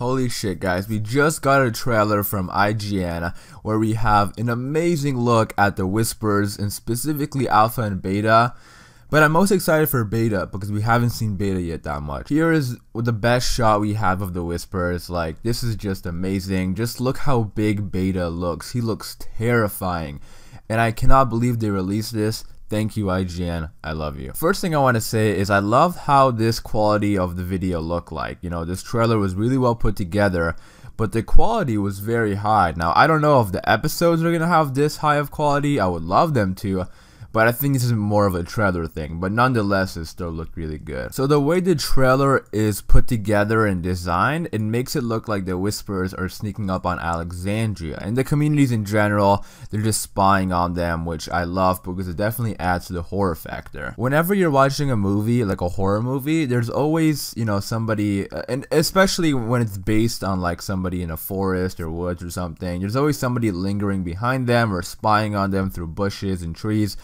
Holy shit, guys, we just got a trailer from IGN where we have an amazing look at the Whispers and specifically Alpha and Beta. But I'm most excited for Beta because we haven't seen Beta yet that much. Here is the best shot we have of the Whispers. Like, this is just amazing. Just look how big Beta looks. He looks terrifying. And I cannot believe they released this. Thank you, IGN. I love you. First thing I want to say is I love how this quality of the video looked like. You know, this trailer was really well put together, but the quality was very high. Now, I don't know if the episodes are going to have this high of quality. I would love them to. But I think this is more of a trailer thing, but nonetheless it still looked really good. So the way the trailer is put together and designed, it makes it look like the Whispers are sneaking up on Alexandria. And the communities in general, they're just spying on them, which I love because it definitely adds to the horror factor. Whenever you're watching a movie, like a horror movie, there's always, you know, somebody, and especially when it's based on like somebody in a forest or woods or something, there's always somebody lingering behind them or spying on them through bushes and trees.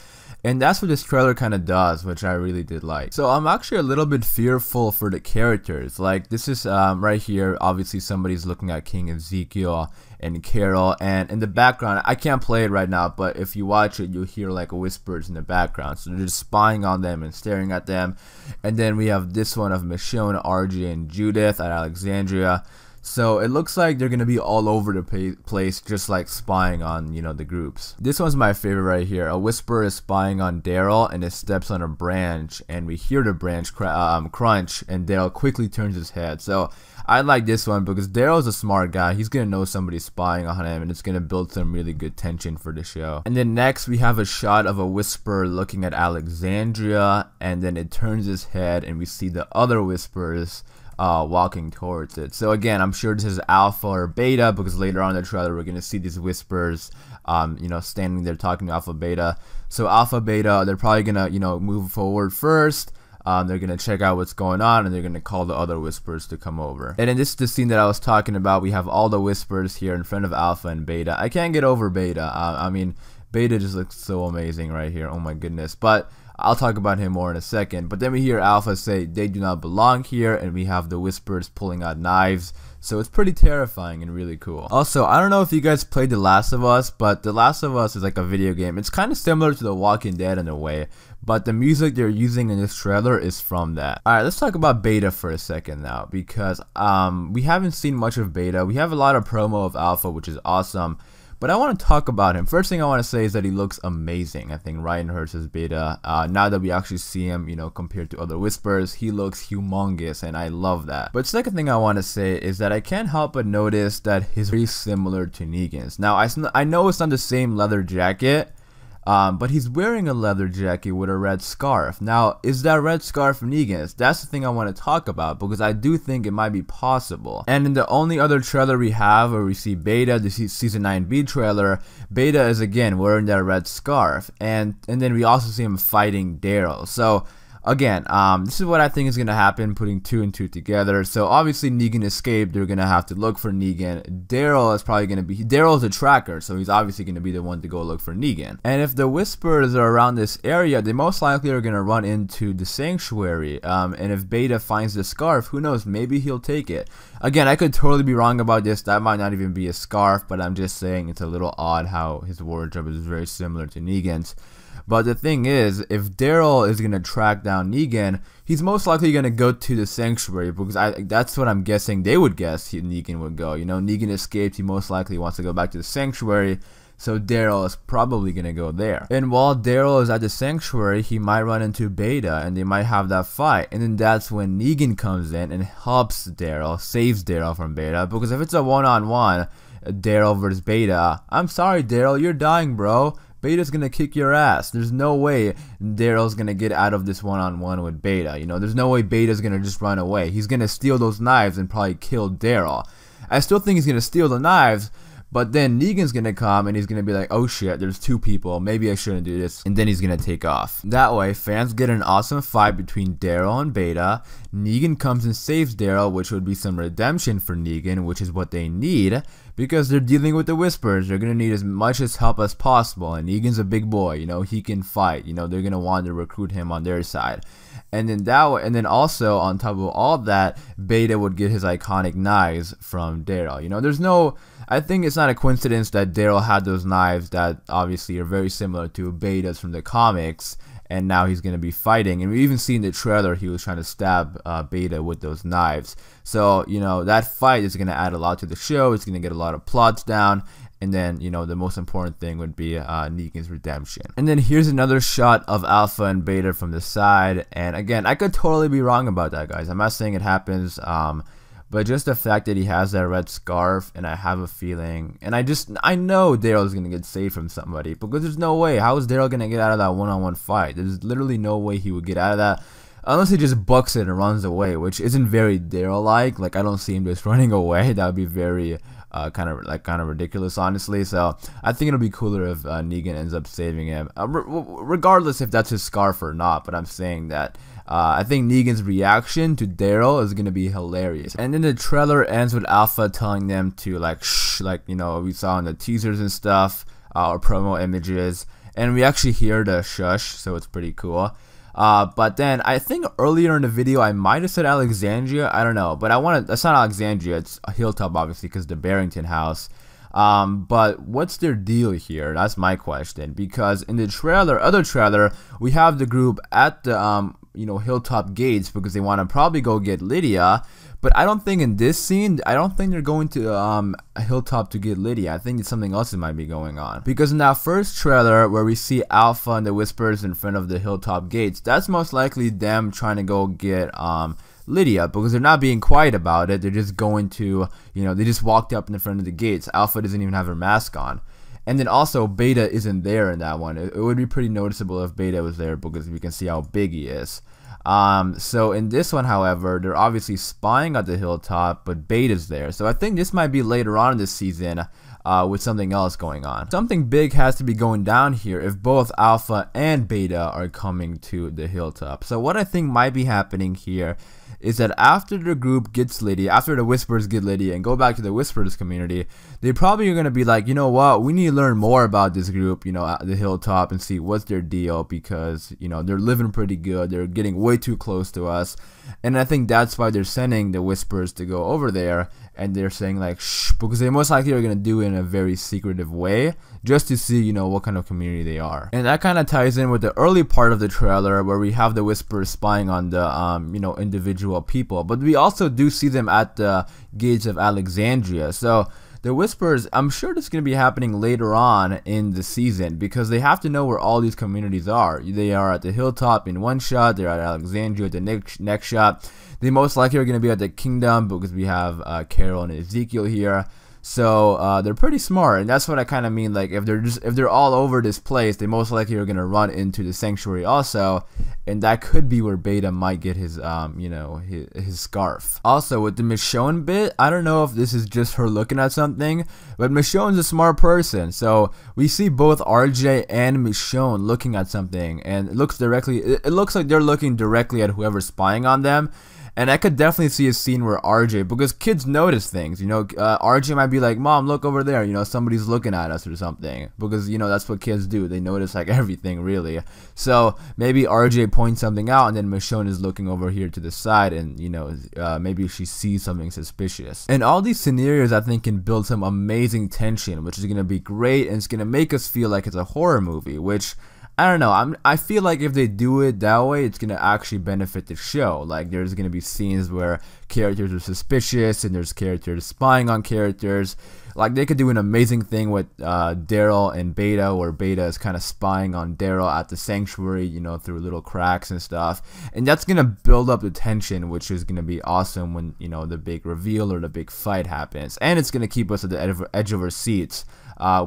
And that's what this trailer kind of does, which I really did like. So I'm actually a little bit fearful for the characters. Like, this is right here, obviously somebody's looking at King Ezekiel and Carol, and in the background, I can't play it right now, but if you watch it, you'll hear like whispers in the background. So they're just spying on them and staring at them. And then we have this one of Michonne, RJ, and Judith at Alexandria. So it looks like they're gonna be all over the place, just like spying on, you know, the groups. This one's my favorite right here. A Whisper is spying on Daryl, and it steps on a branch, and we hear the branch crunch, and Daryl quickly turns his head. So I like this one because Daryl's a smart guy. He's gonna know somebody's spying on him, and it's gonna build some really good tension for the show. And then next we have a shot of a Whisper looking at Alexandria, and then it turns his head, and we see the other Whispers walking towards it. So again, I'm sure this is Alpha or Beta because later on in the trailer we're gonna see these Whispers, you know, standing there talking to Alpha Beta. So Alpha Beta, they're probably gonna, you know, move forward first. They're gonna check out what's going on, and they're gonna call the other Whispers to come over. And then this is the scene that I was talking about. We have all the Whispers here in front of Alpha and Beta. I can't get over Beta. I mean, Beta just looks so amazing right here. Oh my goodness. But I'll talk about him more in a second. But then we hear Alpha say they do not belong here, and we have the Whispers pulling out knives. So it's pretty terrifying and really cool. Also, I don't know if you guys played The Last of Us, but The Last of Us is like a video game. It's kind of similar to The Walking Dead in a way, but the music they're using in this trailer is from that. Alright, let's talk about Beta for a second now, because we haven't seen much of Beta. We have a lot of promo of Alpha, which is awesome. But I want to talk about him. First thing I want to say is that he looks amazing. I think Ryan Hurst is Beta. Now that we actually see him, you know, compared to other Whispers, he looks humongous, and I love that. But second thing I want to say is that I can't help but notice that he's very similar to Negan's. Now, I know it's not the same leather jacket, but he's wearing a leather jacket with a red scarf. Now, is that red scarf Negan's? That's the thing I want to talk about, because I do think it might be possible. And in the only other trailer we have where we see Beta, the Season 9B trailer, Beta is again wearing that red scarf. And then we also see him fighting Daryl. So again, this is what I think is going to happen, putting 2 and 2 together. So obviously Negan escaped. They're going to have to look for Negan. Daryl is probably going to be, Daryl's a tracker, so he's obviously going to be the one to go look for Negan. And if the Whispers are around this area, they most likely are going to run into the sanctuary. And if Beta finds the scarf, who knows, maybe he'll take it. Again, I could totally be wrong about this. That might not even be a scarf, but I'm just saying it's a little odd how his wardrobe is very similar to Negan's. But the thing is, if Daryl is going to track down Negan, he's most likely going to go to the sanctuary, because that's what I'm guessing they would guess Negan would go. You know, Negan escaped, he most likely wants to go back to the sanctuary, so Daryl is probably going to go there. And while Daryl is at the sanctuary, he might run into Beta, and they might have that fight. And then that's when Negan comes in and helps Daryl, saves Daryl from Beta, because if it's a one-on-one, Daryl versus Beta, I'm sorry Daryl, you're dying, bro. Beta's gonna kick your ass. There's no way Daryl's gonna get out of this one-on-one with Beta. You know, there's no way Beta's gonna just run away. He's gonna steal those knives and probably kill Daryl. I still think he's gonna steal the knives, but then Negan's gonna come and he's gonna be like, oh shit, there's 2 people, maybe I shouldn't do this, and then he's gonna take off. That way, fans get an awesome fight between Daryl and Beta. Negan comes and saves Daryl, which would be some redemption for Negan, which is what they need, because they're dealing with the Whispers. They're gonna need as much as help as possible, and Negan's a big boy, you know, he can fight, you know, they're gonna want to recruit him on their side. And then also on top of all that, Beta would get his iconic knives from Daryl. You know, I think it's not a coincidence that Daryl had those knives that obviously are very similar to Beta's from the comics, and now he's going to be fighting. And we even see in the trailer he was trying to stab Beta with those knives. So, you know, that fight is going to add a lot to the show. It's going to get a lot of plots down. And then, you know, the most important thing would be Negan's redemption. And then here's another shot of Alpha and Beta from the side. And again, I could totally be wrong about that, guys. I'm not saying it happens. But just the fact that he has that red scarf, and I have a feeling, and I know Daryl's going to get saved from somebody, because there's no way. How is Daryl going to get out of that one-on-one fight? There's literally no way he would get out of that. Unless he just bucks it and runs away, which isn't very Daryl-like. Like, I don't see him just running away. That would be very kind of ridiculous, honestly. So I think it'll be cooler if Negan ends up saving him, regardless if that's his scarf or not. But I'm saying that I think Negan's reaction to Daryl is gonna be hilarious. And then the trailer ends with Alpha telling them to like shh, like, you know, we saw in the teasers and stuff, or promo images, and we actually hear the shush, so it's pretty cool. But then I think earlier in the video I might have said Alexandria, I don't know, but that's not Alexandria, it's a Hilltop, obviously, because the Barrington house. But what's their deal here? That's my question, because in the other trailer, we have the group at the you know, Hilltop gates, because they want to probably go get Lydia. But I don't think in this scene, I don't think they're going to Hilltop to get Lydia. I think it's something else that might be going on. Because in that first trailer where we see Alpha and the Whispers in front of the Hilltop gates, that's most likely them trying to go get Lydia, because they're not being quiet about it. They're just going to, you know, they just walked up in front of the gates. Alpha doesn't even have her mask on. And then also Beta isn't there in that one. It would be pretty noticeable if Beta was there, because we can see how big he is. So in this one, however, they're obviously spying at the Hilltop, but Beta's there. So I think this might be later on in this season, with something else going on. Something big has to be going down here if both Alpha and Beta are coming to the Hilltop. So what I think might be happening here is that after the group gets Lydia, after the Whispers get Lydia and go back to the Whispers community, they probably are going to be like, you know what, we need to learn more about this group, you know, at the Hilltop, and see what's their deal, because, you know, they're living pretty good, they're getting way too close to us. And I think that's why they're sending the Whispers to go over there, and they're saying like shh, because they most likely are going to do it in a very secretive way, just to see, you know, what kind of community they are. And that kind of ties in with the early part of the trailer where we have the Whispers spying on the you know, individual people, but we also do see them at the gates of Alexandria. So the Whispers, I'm sure this is going to be happening later on in the season, because they have to know where all these communities are. They are at the Hilltop in one shot, they're at Alexandria at the next shot. They most likely are going to be at the Kingdom, because we have Carol and Ezekiel here. So they're pretty smart, and that's what I kind of mean. Like, if they're all over this place, they most likely are gonna run into the sanctuary also, and that could be where Beta might get his you know, his scarf. Also with the Michonne bit, I don't know if this is just her looking at something, but Michonne's a smart person, so we see both RJ and Michonne looking at something, and it looks like they're looking directly at whoever's spying on them. And I could definitely see a scene where RJ, because kids notice things, you know, RJ might be like, Mom, look over there, you know, somebody's looking at us or something, because, you know, that's what kids do. They notice like everything, really. So maybe RJ points something out, and then Michonne is looking over here to the side, and, you know, maybe she sees something suspicious. And all these scenarios, I think, can build some amazing tension, which is going to be great, and it's going to make us feel like it's a horror movie, which, I don't know, I feel like if they do it that way, it's going to actually benefit the show. Like, there's going to be scenes where characters are suspicious, and there's characters spying on characters. Like, they could do an amazing thing with Daryl and Beta, where Beta is kind of spying on Daryl at the sanctuary, you know, through little cracks and stuff. And that's going to build up the tension, which is going to be awesome when, you know, the big reveal or the big fight happens. And it's going to keep us at the edge of our seats,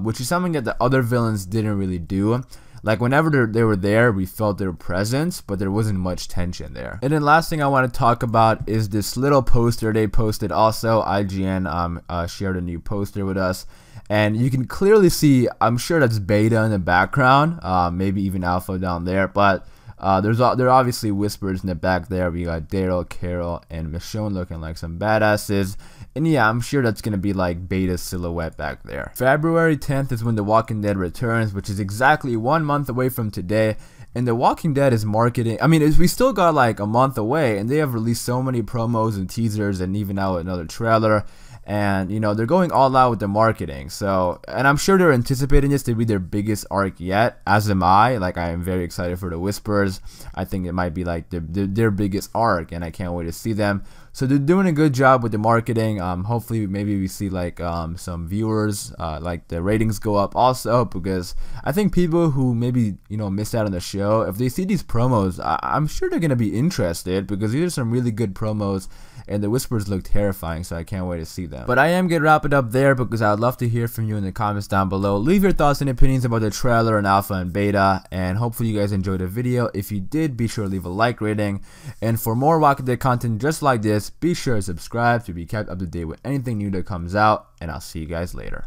which is something that the other villains didn't really do. Like, whenever they were there, we felt their presence, but there wasn't much tension there. And then last thing I want to talk about is this little poster they posted also. IGN shared a new poster with us, and you can clearly see, I'm sure that's Beta in the background, maybe even Alpha down there, but There are obviously whispers in the back there. We got Daryl, Carol, and Michonne looking like some badasses. And yeah, I'm sure that's gonna be like Beta silhouette back there. February 10th is when The Walking Dead returns, which is exactly 1 month away from today. And The Walking Dead is marketing. I mean, we still got like a month away, and they have released so many promos and teasers, and even now another trailer. And you know, they're going all out with the marketing. So, and I'm sure they're anticipating this to be their biggest arc yet, as am I. Like, I am very excited for the Whispers. I think it might be like their biggest arc, and I can't wait to see them. So they're doing a good job with the marketing. Hopefully maybe we see like some viewers, like the ratings go up also, because I think people who maybe, you know, missed out on the show, if they see these promos, I'm sure they're gonna be interested, because these are some really good promos, and the Whispers look terrifying, so I can't wait to see them. But I am gonna wrap it up there, because I'd love to hear from you in the comments down below. Leave your thoughts and opinions about the trailer and alpha and beta, and hopefully you guys enjoyed the video. If you did, be sure to leave a like rating, and for more Walking Dead content just like this, be sure to subscribe to be kept up to date with anything new that comes out, and I'll see you guys later.